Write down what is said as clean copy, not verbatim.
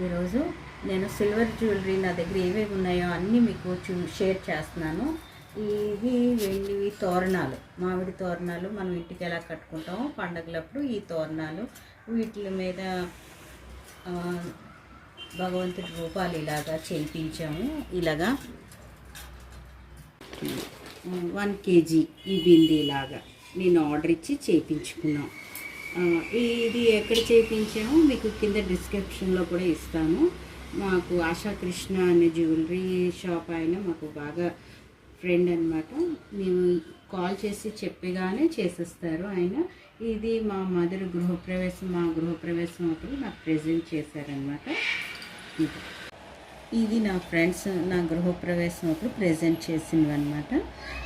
ఈరోజు నేను silver jewellery నా దగ్గర ఏవేవి ఉన్నాయో అన్నీ మీకు షేర్ చేస్తున్నాను. ఇవి వెండివి తోరణాలు, మామిడి తోరణాలు మనం ఇంటికి ఎలా కట్టుకుంటామో పండగలప్పుడు ఈ తోరణాలు, వీటి మీద భగవంతుడి రూపాలు ఇలాగా చేయించాము. ఇలాగా 1 kg ఈ బిందీ లాగా నేను ఆర్డర్ ఇచ్చి చేయించుకున్నాం. ఇది ఎక్కడ చేయించామో మీకు కింద డిస్క్రిప్షన్లో కూడా ఇస్తాను. మాకు ఆశా కృష్ణ అనే జ్యువెలరీ షాప్ ఆయన మాకు బాగా ఫ్రెండ్ అనమాట. మేము కాల్ చేసి చెప్పగానే చేసేస్తారు ఆయన. ఇది మా మదర్ మా గృహప్రవేశం అప్పుడు నాకు ప్రెజెంట్ చేశారనమాట. ఇది నా ఫ్రెండ్స్ నా గృహప్రవేశం అప్పుడు ప్రెజెంట్ చేసినవి అనమాట.